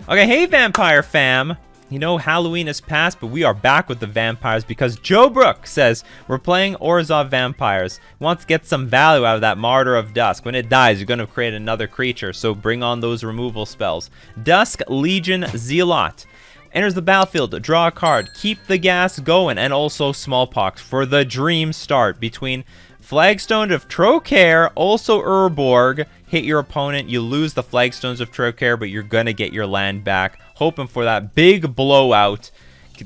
Okay, hey Vampire fam! You know Halloween has passed, but we are back with the vampires because Joe Brook says we're playing Orzhov Vampires. Wants to get some value out of that Martyr of Dusk. When it dies, you're going to create another creature, so bring on those removal spells. Dusk Legion Zealot. Enters the battlefield, draw a card, keep the gas going, and also Smallpox for the dream start between Flagstone of Trocaire, also Urborg. Hit your opponent, you lose the Flagstones of Trocaire, but you're gonna get your land back. Hoping for that big blowout.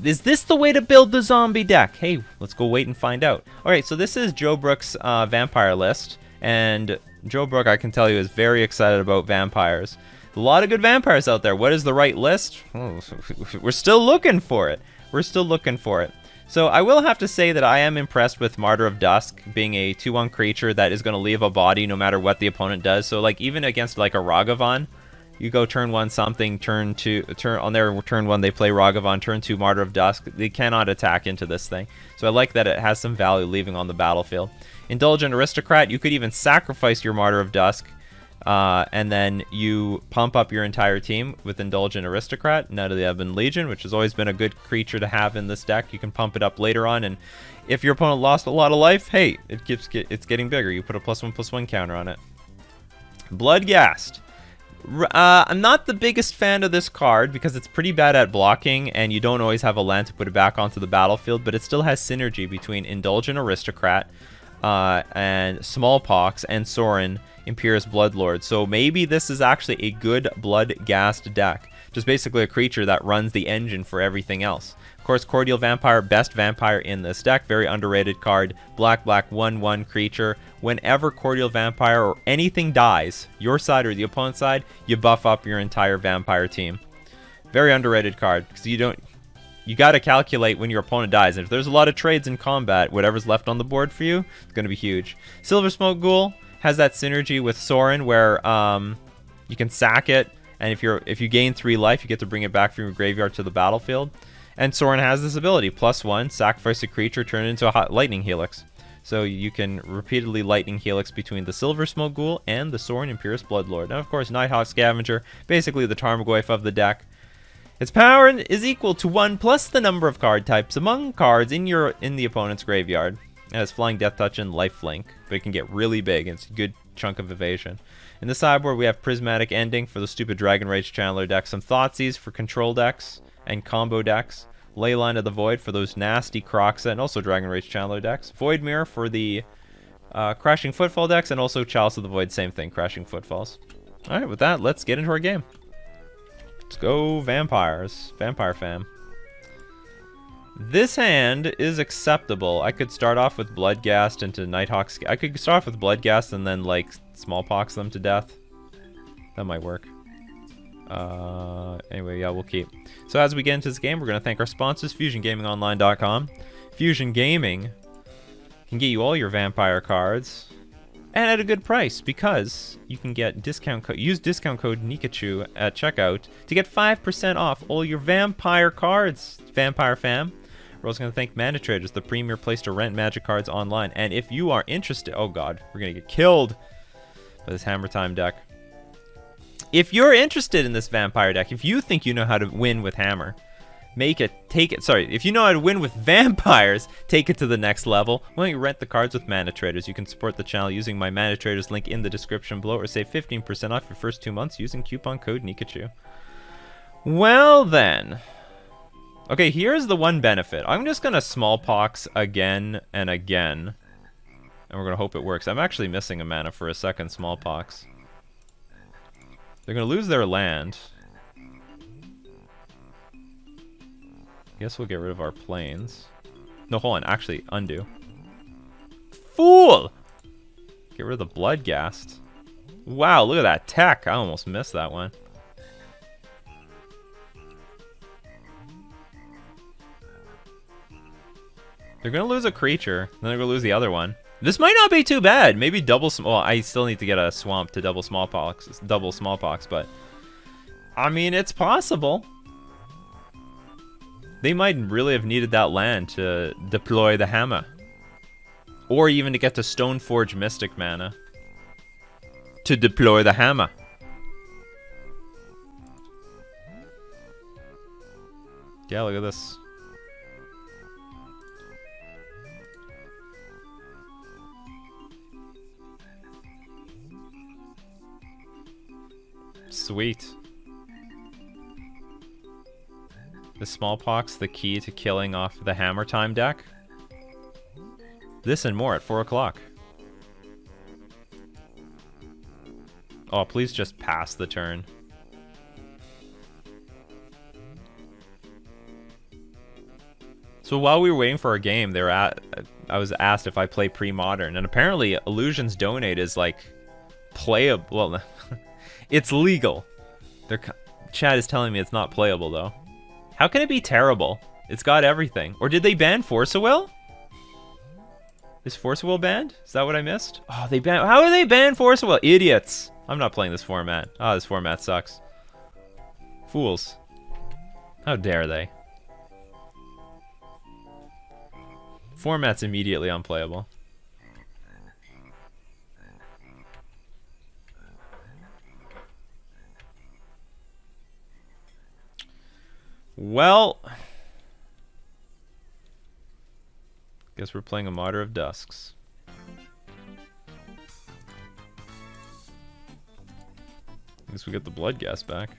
Is this the way to build the zombie deck? Hey, let's go wait and find out. Alright, so this is Joe Brook's vampire list. And Joe Brook, I can tell you, is very excited about vampires. A lot of good vampires out there. What is the right list? Oh, we're still looking for it. We're still looking for it. So I will have to say that I am impressed with Martyr of Dusk being a 2/1 creature that is going to leave a body no matter what the opponent does. So like even against like a Ragavan, you go turn 1 something, turn on their turn 1 they play Ragavan, turn 2 Martyr of Dusk. They cannot attack into this thing. So I like that it has some value leaving on the battlefield. Indulgent Aristocrat, you could even sacrifice your Martyr of Dusk. And then you pump up your entire team with Indulgent Aristocrat, Knight of the Ebon Legion, which has always been a good creature to have in this deck. You can pump it up later on, and if your opponent lost a lot of life, hey, it's getting bigger. You put a +1/+1 counter on it. Bloodghast. I'm not the biggest fan of this card because it's pretty bad at blocking, and you don't always have a land to put it back onto the battlefield, but it still has synergy between Indulgent Aristocrat and Smallpox and Sorin, Imperious Bloodlord. So maybe this is actually a good Bloodghast deck. Just basically a creature that runs the engine for everything else. Of course, Cordial Vampire, best vampire in this deck. Very underrated card. Black, 1/1 creature. Whenever Cordial Vampire or anything dies, your side or the opponent's side, you buff up your entire vampire team. Very underrated card because you got to calculate when your opponent dies. And if there's a lot of trades in combat, whatever's left on the board for you, it's going to be huge. Silver Smoke Ghoul has that synergy with Sorin where you can sack it, and if you gain 3 life, you get to bring it back from your graveyard to the battlefield. And Sorin has this ability, +1, sacrifice a creature, turn it into a hot lightning helix. So you can repeatedly lightning helix between the Silver Smoke Ghoul and the Sorin Imperious Bloodlord. And of course, Nighthawk Scavenger, basically the Tarmogoyf of the deck. Its power is equal to 1 plus the number of card types among cards in the opponent's graveyard. It has Flying Death Touch and Lifelink, but it can get really big. It's a good chunk of evasion. In the sideboard, we have Prismatic Ending for the stupid Dragon Rage Channeler deck, some Thoughtseize for control decks and combo decks, Leyline of the Void for those nasty Croxa and also Dragon Rage Channeler decks, Void Mirror for the Crashing Footfall decks, and also Chalice of the Void, same thing, Crashing Footfalls. Alright, with that, let's get into our game. Let's go Vampires. Vampire fam. This hand is acceptable. I could start off with Bloodghast into Nighthawk. I could start off with Bloodghast and then like Smallpox them to death. That might work. Anyway, yeah, we'll keep. So as we get into this game, we're going to thank our sponsors, FusionGamingOnline.com. Fusion Gaming can get you all your vampire cards and at a good price because you can get use discount code Nikachu at checkout to get 5% off all your vampire cards, Vampire fam. We're also going to thank Mana Traders, the premier place to rent Magic cards online. And if you are interested, oh god, we're going to get killed by this Hammer Time deck. If you're interested in this vampire deck, if you think you know how to win with Hammer, if you know how to win with vampires, take it to the next level. Why don't you rent the cards with Mana Traders? You can support the channel using my Mana Traders link in the description below, or save 15% off your first 2 months using coupon code Nikachu. Well then. Okay, here's the one benefit. I'm just going to Smallpox again and again. And we're going to hope it works. I'm actually missing a mana for a second Smallpox. They're going to lose their land. Guess we'll get rid of our planes. No, hold on. Actually, undo. Fool! Get rid of the Bloodghast. Wow, look at that tech. I almost missed that one. They're going to lose a creature. Then they're going to lose the other one. This might not be too bad. Maybe double... Well, I still need to get a swamp to double Smallpox, but... I mean, it's possible. They might really have needed that land to deploy the hammer. Or even to get to Stoneforge Mystic mana. To deploy the hammer. Yeah, look at this. Sweet. The Smallpox, the key to killing off the Hammer Time deck. This and more at 4 o'clock. Oh, please just pass the turn. So while we were waiting for our game, I was asked if I play pre-modern, and apparently Illusions Donate is like playable. Well, it's legal. Chat is telling me it's not playable though. How can it be terrible? It's got everything. Or did they ban Force of Will? Is Force of Will banned? Is that what I missed? Oh, they banned. How are they banned Force of Will? Idiots. I'm not playing this format. Oh, this format sucks. Fools. How dare they? Format's immediately unplayable. Well, guess we're playing a Martyr of Dusks. Guess we get the blood gas back.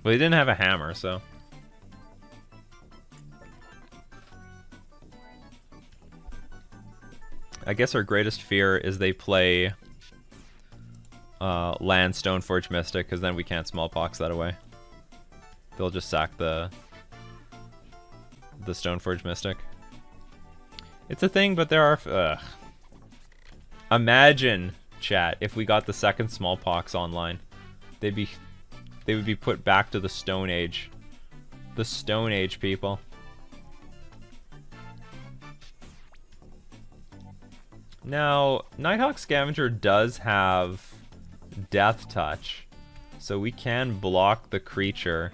Well, he didn't have a hammer, so. I guess our greatest fear is they play land Stoneforge Mystic, because then we can't Smallpox that away. They'll just sack the Stoneforge Mystic. It's a thing, but there are... Imagine, chat, if we got the second Smallpox online. They would be put back to the Stone Age. The Stone Age, people. Now, Nighthawk Scavenger does have Death Touch, so we can block the creature.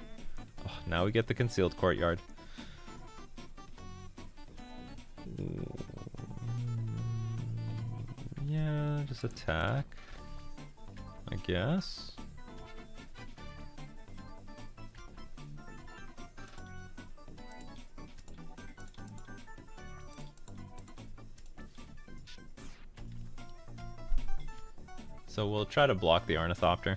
Oh, now we get the Concealed Courtyard. Yeah, just attack, I guess. So we'll try to block the Ornithopter.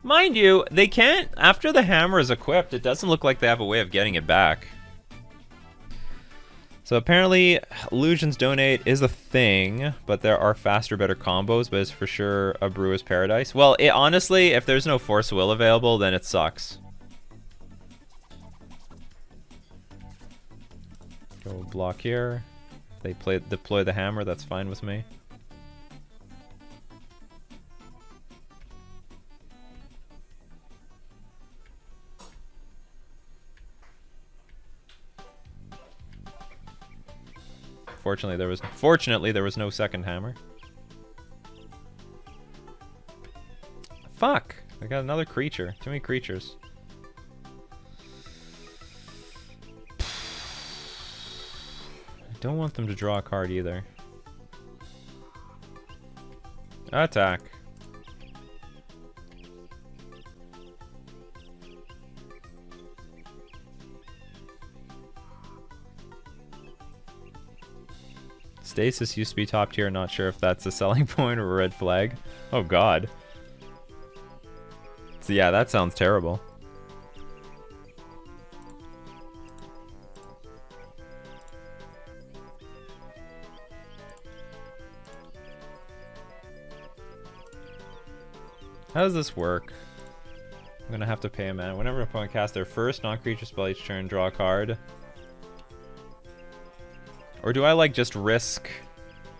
Mind you, they can't, after the hammer is equipped, it doesn't look like they have a way of getting it back. So apparently, Illusions Donate is a thing, but there are faster, better combos, but it's for sure a Brewer's Paradise. Well, honestly, if there's no Force Will available, then it sucks. Go block here. They deploy the hammer, that's fine with me. Fortunately, there was no second hammer. Fuck! I got another creature. Too many creatures. Don't want them to draw a card either. Attack. Stasis used to be top tier, not sure if that's a selling point or a red flag. Oh god. So yeah, that sounds terrible. How does this work? I'm gonna have to pay a mana. Whenever an opponent casts their first non-creature spell each turn, draw a card. Or do I like just risk?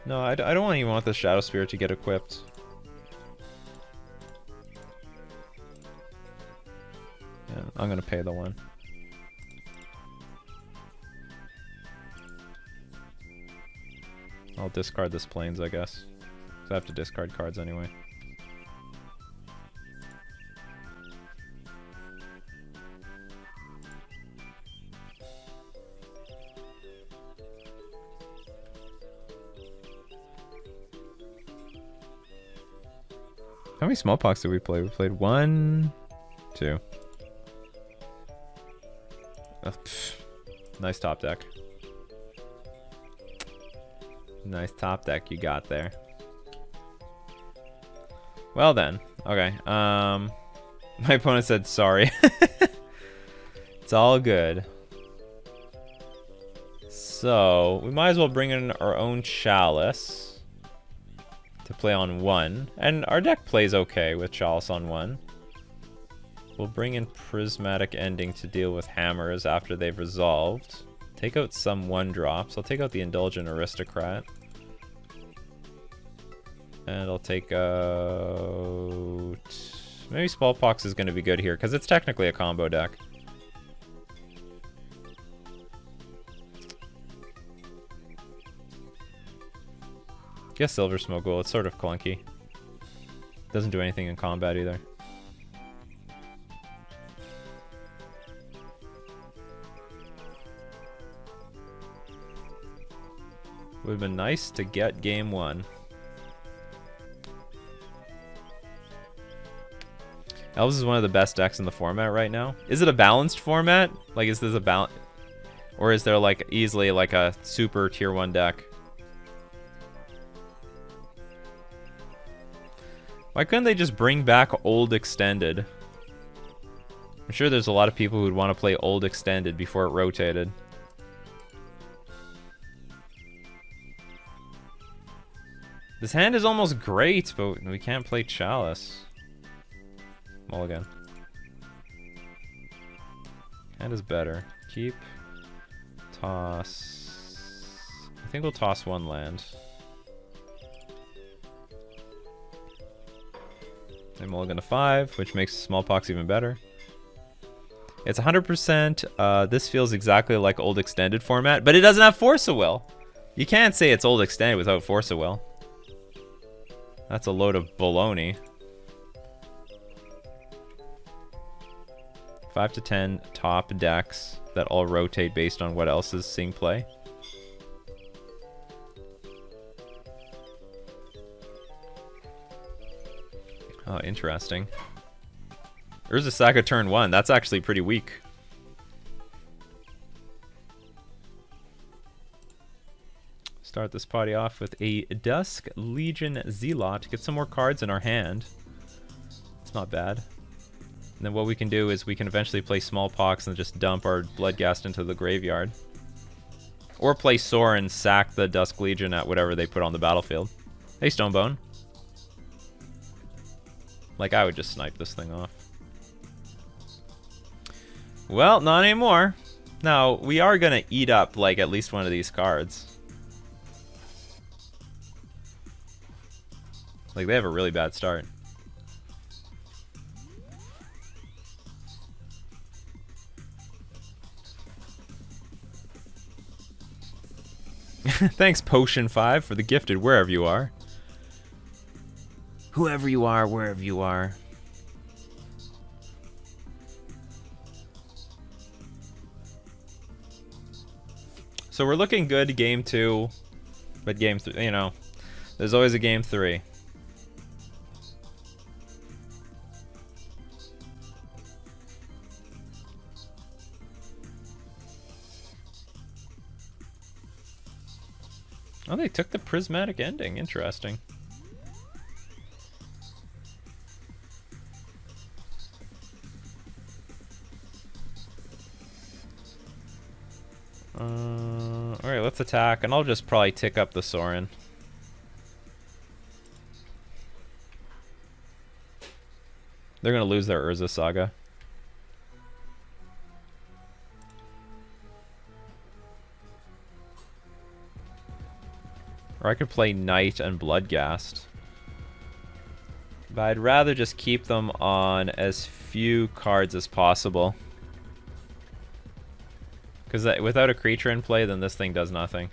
No, I don't even want the Shadow Spirit to get equipped. Yeah, I'm gonna pay the one. I'll discard this Plains, I guess. So I have to discard cards anyway. How many Smallpox did we play? We played 1, 2. Nice top deck. Nice top deck you got there. Well then, okay. My opponent said sorry. It's all good. So we might as well bring in our own Chalice to play on 1, and our deck plays okay with Chalice on 1. We'll bring in Prismatic Ending to deal with hammers after they've resolved. Take out some 1-drops. I'll take out the Indulgent Aristocrat. And I'll take out... Maybe Smallpox is going to be good here, because it's technically a combo deck. Guess Silver Smoke Will. It's sort of clunky. Doesn't do anything in combat either. Would have been nice to get game 1. Elves is one of the best decks in the format right now. Is it a balanced format? Like, is this a balance? Or is there, like, easily, like, a super tier 1 deck? Why couldn't they just bring back Old Extended? I'm sure there's a lot of people who would want to play Old Extended before it rotated. This hand is almost great, but we can't play Chalice. Mulligan. Hand is better. Keep. Toss. I think we'll toss 1 land. And mulligan to 5, which makes Smallpox even better. It's 100%. This feels exactly like Old Extended format, but it doesn't have Force of Will. You can't say it's Old Extended without Force of Will. That's a load of baloney. 5 to 10 top decks that all rotate based on what else is seeing play. Oh, interesting. Urza Saga turn 1. That's actually pretty weak. Start this party off with a Dusk Legion Zealot. Get some more cards in our hand. It's not bad. And then what we can do is we can eventually play Smallpox and just dump our Bloodghast into the graveyard. Or play Soar and sack the Dusk Legion at whatever they put on the battlefield. Hey, Stonebone. Like, I would just snipe this thing off. Well, not anymore. Now, we are going to eat up, like, at least one of these cards. Like, they have a really bad start. Thanks, Potion5, for the gifted wherever you are. Whoever you are, wherever you are. So we're looking good game 2, but game 3, you know, there's always a game 3. Oh, they took the Prismatic Ending. Interesting. Alright, let's attack, and I'll just probably tick up the Sorin. They're gonna lose their Urza Saga. Or I could play Knight and Bloodghast. But I'd rather just keep them on as few cards as possible. Because without a creature in play, then this thing does nothing.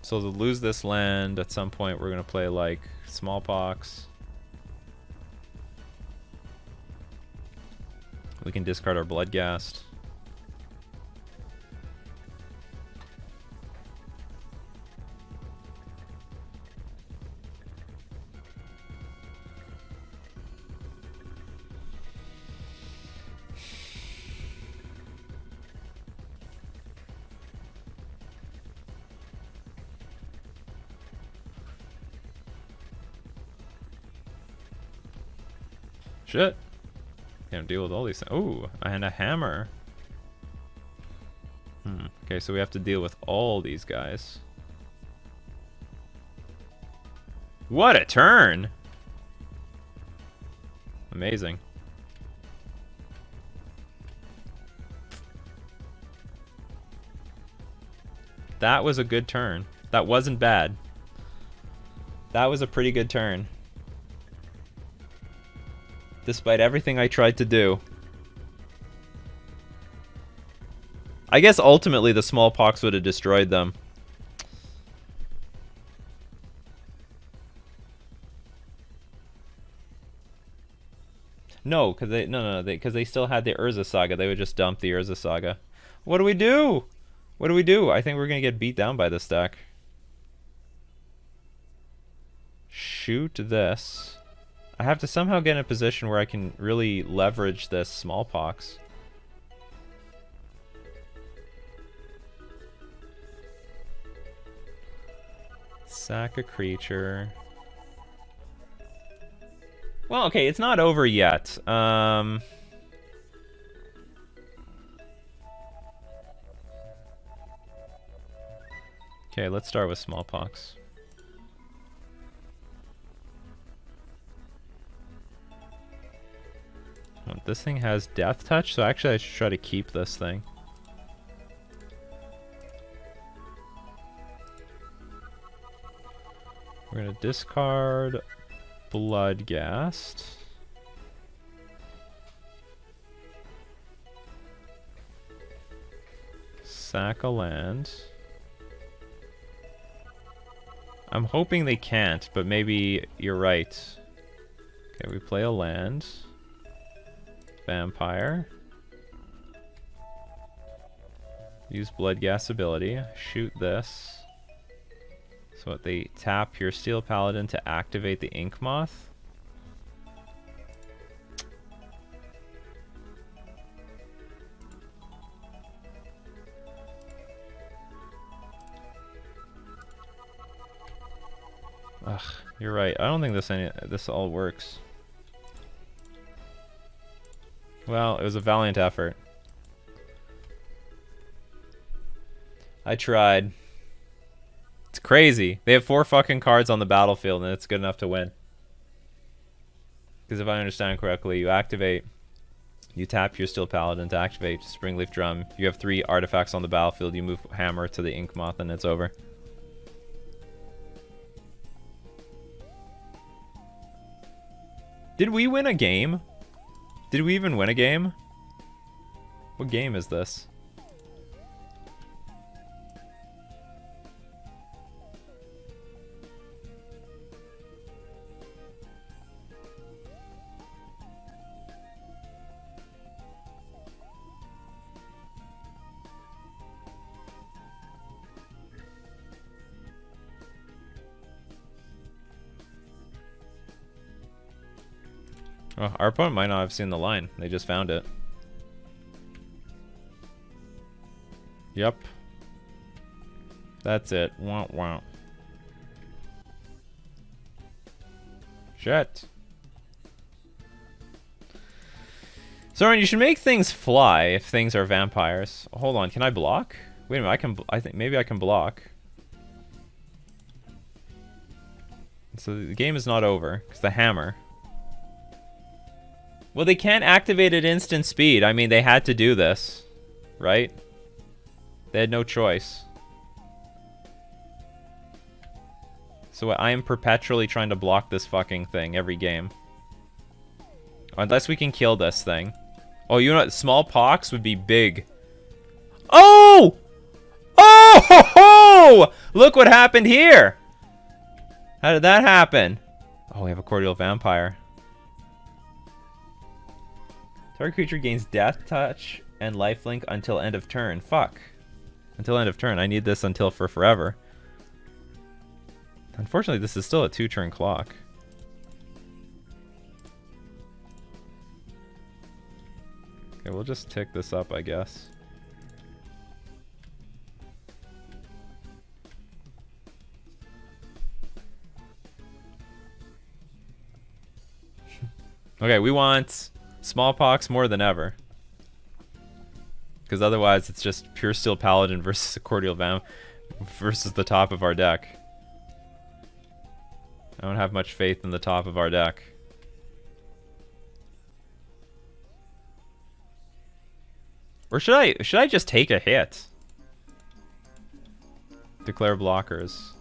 So to lose this land, at some point we're gonna play like Smallpox. We can discard our Bloodghast. Shit. Can't deal with all these things. Ooh, and a hammer. Okay, so we have to deal with all these guys. What a turn! Amazing. That was a good turn. That wasn't bad. That was a pretty good turn. Despite everything I tried to do. I guess ultimately the Smallpox would have destroyed them. No, because they still had the Urza Saga. They would just dump the Urza Saga. What do we do? What do we do? I think we're gonna get beat down by this deck. Shoot this. I have to somehow get in a position where I can really leverage this Smallpox. Sack a creature. Well, okay, it's not over yet. Okay, let's start with Smallpox. Oh, this thing has Death Touch, so actually I should try to keep this thing. We're gonna discard Bloodghast. Sack a land. I'm hoping they can't, but maybe you're right. Okay, we play a land. Vampire. Use Bloodghast ability. Shoot this. So what, they tap your Steel Paladin to activate the Ink Moth? Ugh, you're right. I don't think this all works. Well, it was a valiant effort. I tried. It's crazy. They have 4 fucking cards on the battlefield and it's good enough to win. Because if I understand correctly, you activate, you tap your Steel Paladin to activate Springleaf Drum. You have 3 artifacts on the battlefield. You move Hammer to the Ink Moth and it's over. Did we win a game? Did we even win a game? What game is this? Oh, our opponent might not have seen the line. They just found it. Yep. That's it. Wah, wah. Shit. Soren, you should make things fly if things are vampires. Hold on, can I block? Wait a minute, I think maybe I can block. So the game is not over, because the hammer. Well, they can't activate at instant speed. I mean, they had to do this, right? They had no choice. So I am perpetually trying to block this fucking thing every game. Unless we can kill this thing. Oh, you know what? Smallpox would be big. Oh! Oh! Oh ho ho! Look what happened here! How did that happen? Oh, we have a Cordial Vampire. Target creature gains Death Touch and Lifelink until end of turn. Fuck. Until end of turn. I need this until for forever. Unfortunately, this is still a 2-turn clock. Okay, we'll just tick this up, I guess. Okay, we want Smallpox more than ever. Because otherwise it's just pure Steel Paladin versus a Cordial Vamp versus the top of our deck. I don't have much faith in the top of our deck. Or should I just take a hit? Declare blockers.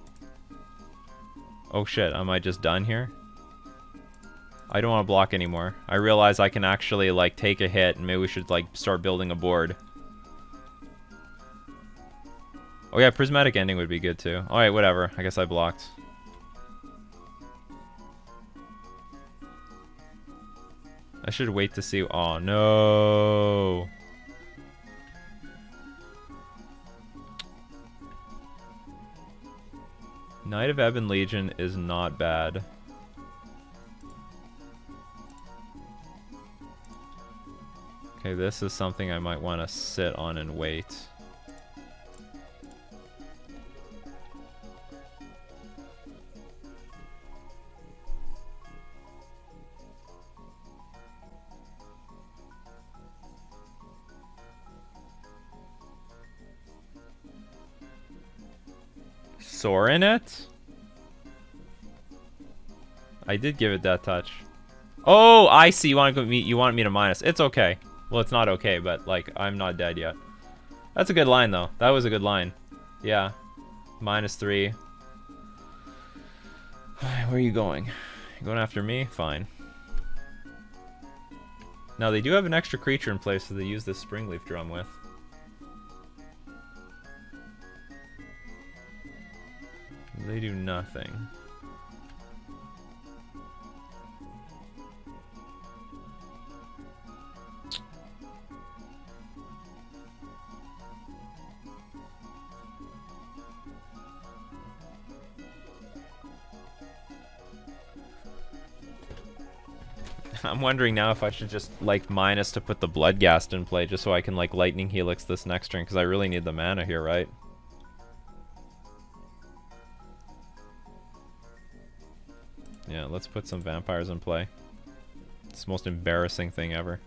Oh shit, am I just done here? I don't want to block anymore. I realize I can actually like take a hit and maybe we should like start building a board. Oh yeah, Prismatic Ending would be good too. Alright, whatever. I guess I blocked. I should wait to see. Oh no. Knight of Ebon Legion is not bad. Okay, this is something I might want to sit on and wait. Soar in it? I did give it that touch. Oh, I see. You want me to minus. It's okay. Well, it's not okay, but like I'm not dead yet. That's a good line though. That was a good line. Yeah. -3. Where are you going? You going after me? Fine. Now they do have an extra creature in place, so they use this Springleaf Drum with. They do nothing. I'm wondering now if I should just like minus to put the Bloodghast in play just so I can like Lightning Helix this next turn because I really need the mana here, right? Yeah, let's put some vampires in play. It's the most embarrassing thing ever.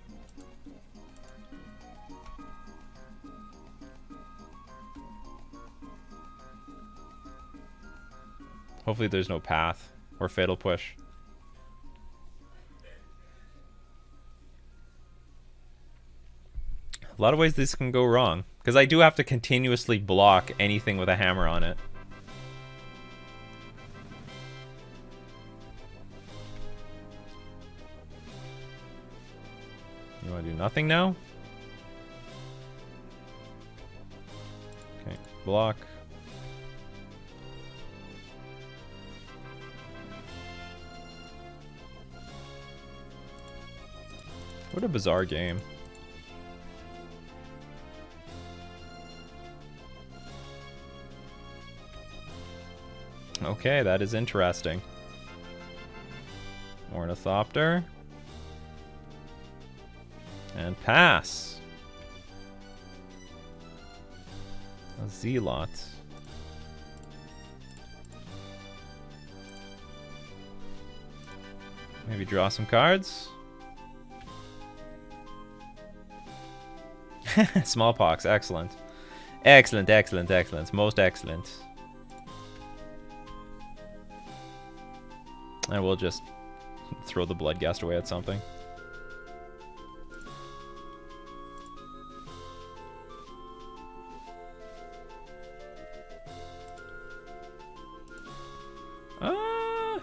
Hopefully there's no path or fatal push. A lot of ways this can go wrong, because I do have to continuously block anything with a hammer on it. You want to do nothing now? Okay, block. What a bizarre game. Okay, that is interesting. Ornithopter. And pass. A Zealot. Maybe draw some cards. Smallpox, excellent. Excellent, excellent, excellent. Most excellent. And we'll just throw the Bloodghast away at something.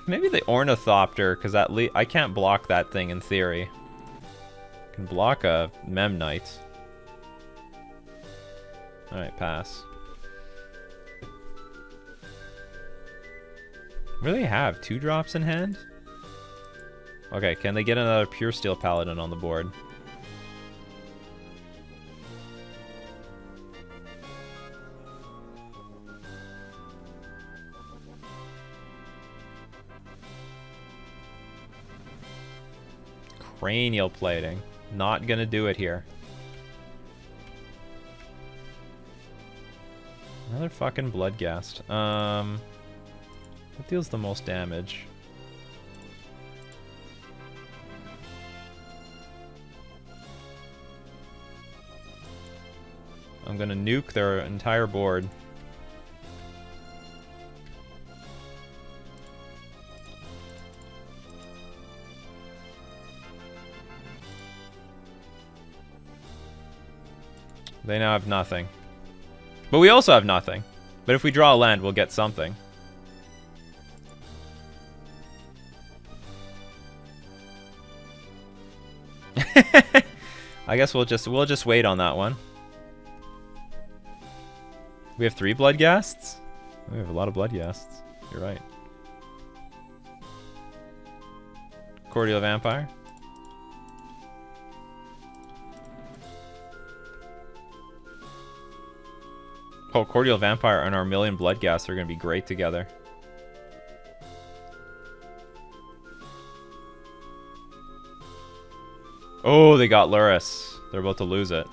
Maybe the Ornithopter, because I can't block that thing in theory. I can block a Mem Knight. Alright, pass. Really have 2 drops in hand? Okay, can they get another Pure Steel Paladin on the board? Cranial Plating. Not gonna do it here. Another fucking Bloodghast. What deals the most damage? I'm gonna nuke their entire board. They now have nothing. But we also have nothing. But if we draw a land, we'll get something. I guess we'll just wait on that one. We have 3 Bloodghasts? We have a lot of Bloodghasts. You're right. Cordial Vampire. Oh, Cordial Vampire and our million Bloodghasts are going to be great together. Oh, they got Luris. They're about to lose it.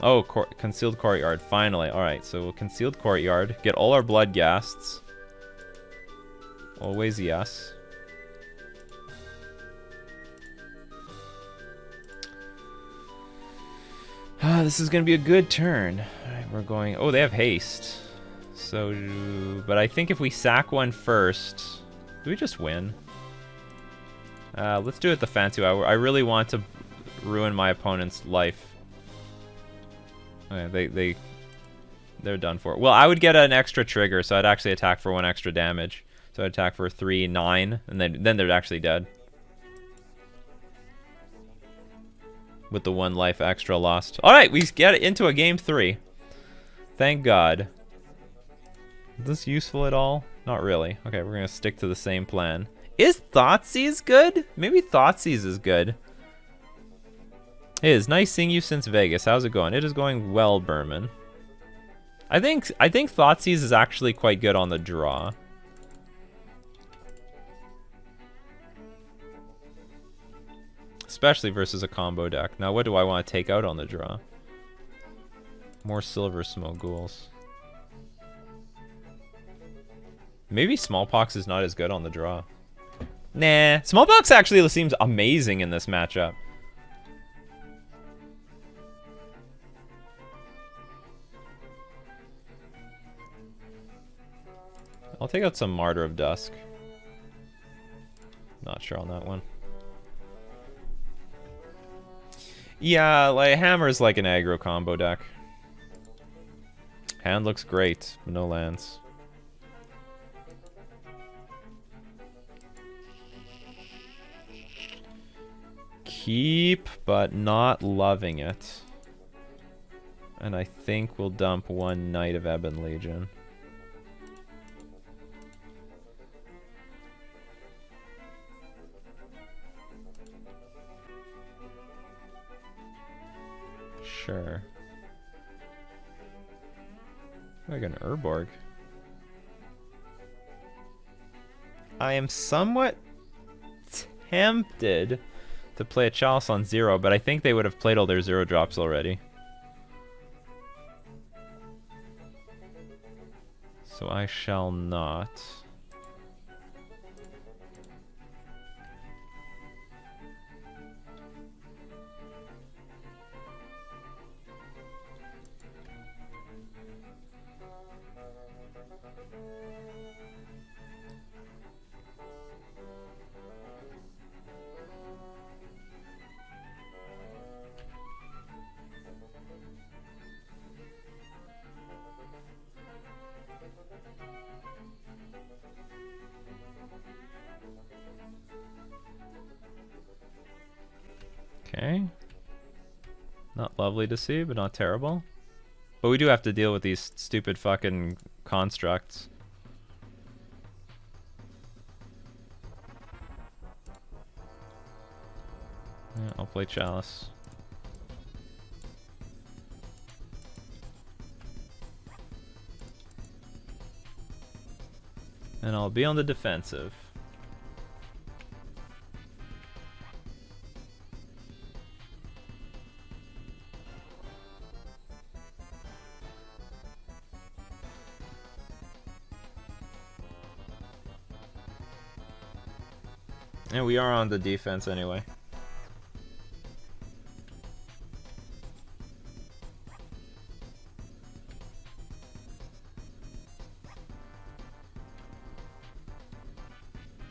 Oh, Concealed Courtyard, finally. Alright, so we'll Concealed Courtyard. Get all our Bloodghasts. Always yes. Ah, this is going to be a good turn. Alright, we're going... Oh, they have haste. So... But I think if we sack one first... Do we just win? Let's do it the fancy way. I really want to ruin my opponent's life. Okay, they're done for. Well, I would get an extra trigger, so I'd actually attack for 1 extra damage. So I'd attack for 3, 9, and then they're actually dead. With the 1 life extra lost. Alright, we get into a game 3. Thank God. Is this useful at all? Not really. Okay, we're going to stick to the same plan. Is Thoughtseize good? Maybe Thoughtseize is good. It is nice seeing you since Vegas. How's it going? It is going well, Berman. I think Thoughtseize is actually quite good on the draw. Especially versus a combo deck. Now, what do I want to take out on the draw? More Silver Smoke Ghouls. Maybe Smallpox is not as good on the draw. Nah, Smallpox actually seems amazing in this matchup. I'll take out some Martyr of Dusk. Not sure on that one. Yeah, like Hammer's like an aggro combo deck. Hand looks great, but no lands. Keep, but not loving it. And I think we'll dump 1 Knight of Ebon Legion. Sure. Like an Urborg. I am somewhat tempted to play a Chalice on 0, but I think they would have played all their 0 drops already. So I shall not. Okay. Not lovely to see, but not terrible. But we do have to deal with these stupid fucking constructs. Yeah, I'll play Chalice. And I'll be on the defensive. And we are on the defense anyway.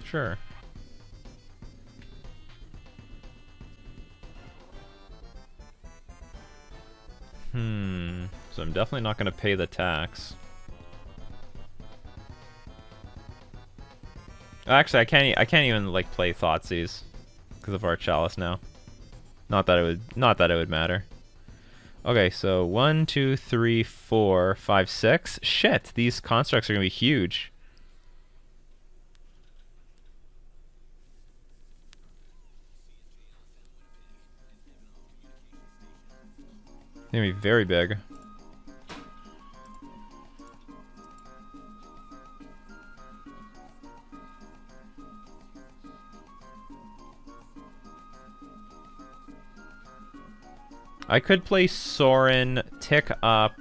Sure. So I'm definitely not going to pay the tax. Actually, I can't even like play Thoughtseize because of our Chalice now. Not that it would matter. Okay, so 1, 2, 3, 4, 5, 6. Shit, these constructs are gonna be huge. They're gonna be very big. I could play Sorin, tick up.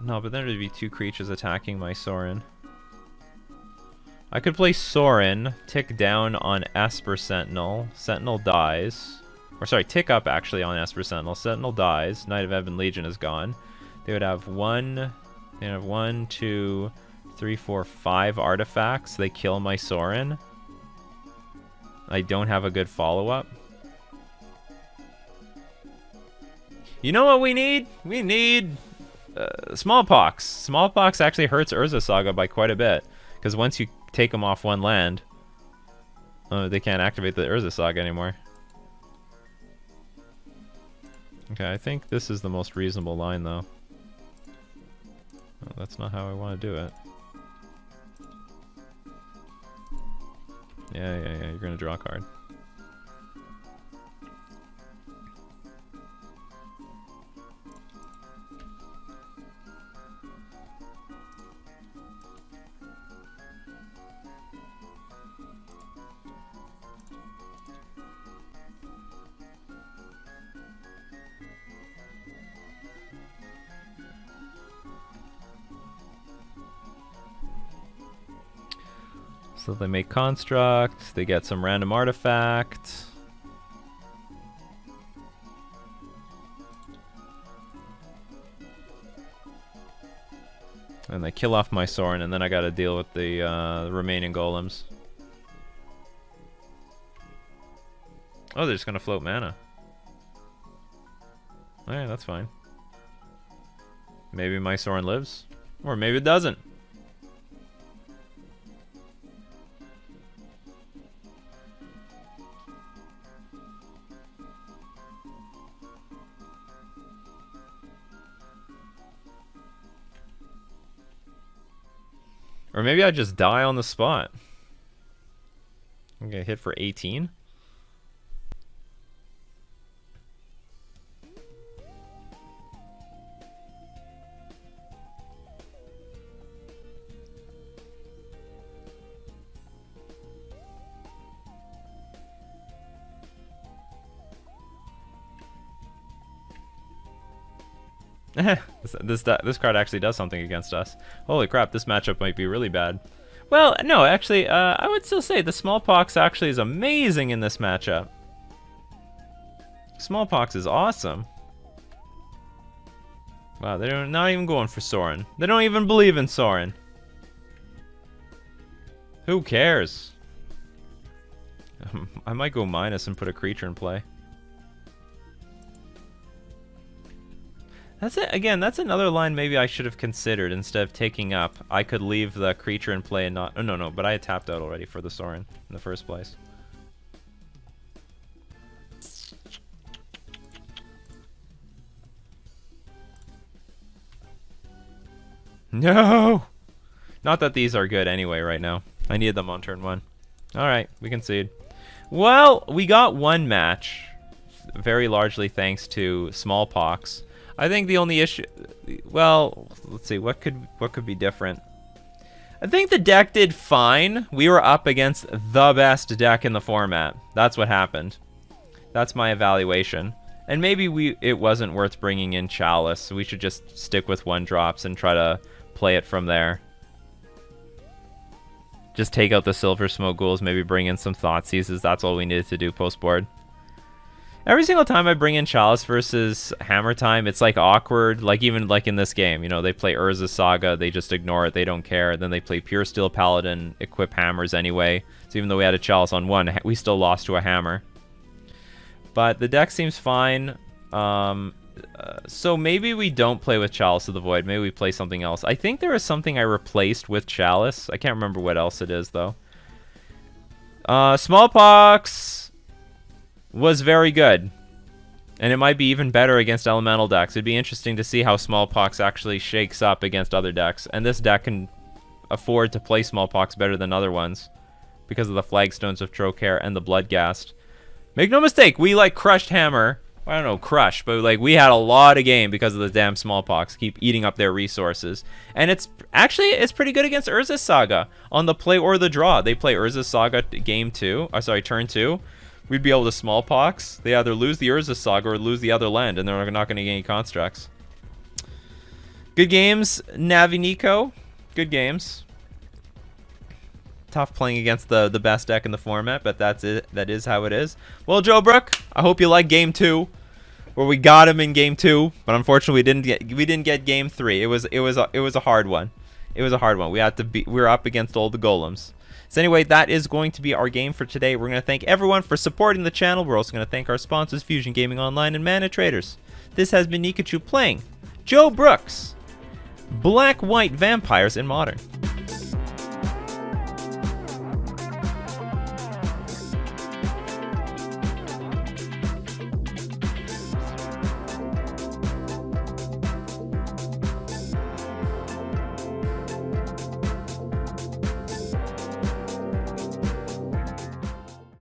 No, but then there'd be 2 creatures attacking my Sorin. I could play Sorin, tick down on Esper Sentinel. Sentinel dies. Or sorry, tick up actually on Esper Sentinel. Sentinel dies. Knight of Ebon Legion is gone. They would have 1, 2, 3, 4, 5 artifacts. They kill my Sorin. I don't have a good follow-up. You know what we need? We need Smallpox. Smallpox actually hurts Urza Saga by quite a bit. Because once you take them off one land, they can't activate the Urza Saga anymore. Okay, I think this is the most reasonable line, though. Oh, that's not how I want to do it. Yeah, you're going to draw a card. So they make construct, they get some random artifact. And they kill off my Sorin, and then I gotta deal with the remaining golems. Oh, they're just gonna float mana. Oh, yeah, that's fine. Maybe my Sorin lives, or maybe it doesn't. Or maybe I just die on the spot. I'm gonna hit for 18. This card actually does something against us. Holy crap, this matchup might be really bad. Well, no, actually, I would still say the Smallpox actually is amazing in this matchup. Smallpox is awesome. Wow, they're not even going for Sorin. They don't even believe in Sorin. Who cares? I might go minus and put a creature in play. That's it. Again, that's another line maybe I should have considered. Instead of taking up, I could leave the creature in play and not... Oh, no, but I had tapped out already for the Sorin in the first place. No! Not that these are good anyway right now. I needed them on turn 1. Alright, we concede. Well, we got one match, very largely thanks to Smallpox. I think the only issue, well, let's see, what could be different? I think the deck did fine. We were up against the best deck in the format. That's what happened. That's my evaluation. And maybe it wasn't worth bringing in Chalice, so we should just stick with 1-drops and try to play it from there. Just take out the Silver Smoke Ghouls, maybe bring in some Thoughtseizes. That's all we needed to do post-board. Every single time I bring in Chalice versus Hammer Time, it's like awkward. Like even like in this game, you know, they play Urza Saga, they just ignore it, they don't care. Then they play Pure Steel Paladin, equip hammers anyway. So even though we had a Chalice on one, we still lost to a hammer. But the deck seems fine. So maybe we don't play with Chalice of the Void. Maybe we play something else. I think there is something I replaced with Chalice. I can't remember what else it is though. Smallpox was very good, and it might be even better against elemental decks. It'd be interesting to see how Smallpox actually shakes up against other decks, and this deck can afford to play Smallpox better than other ones because of the Flagstones of Trocare and the Bloodghast. Make no mistake, we like crushed Hammer. I don't know, crush, but like we had a lot of game because of the damn Smallpox. Keep eating up their resources, and it's pretty good against Urza Saga on the play or the draw. They play Urza Saga turn 2. We'd be able to Smallpox. They either lose the Urza Saga or lose the other land, and they're not going to get any constructs. Good games, Navi Nico. Good games. Tough playing against the best deck in the format, but that's it. That is how it is. Well, Joe Brook, I hope you like game 2, where we got him in game 2, but unfortunately we didn't get game 3. It was a hard one. It was a hard one. We were up against all the golems. So anyway, that is going to be our game for today. We're going to thank everyone for supporting the channel. We're also going to thank our sponsors, Fusion Gaming Online and Mana Traders. This has been Nikachu playing Joe Brook's Black-White Vampires in Modern.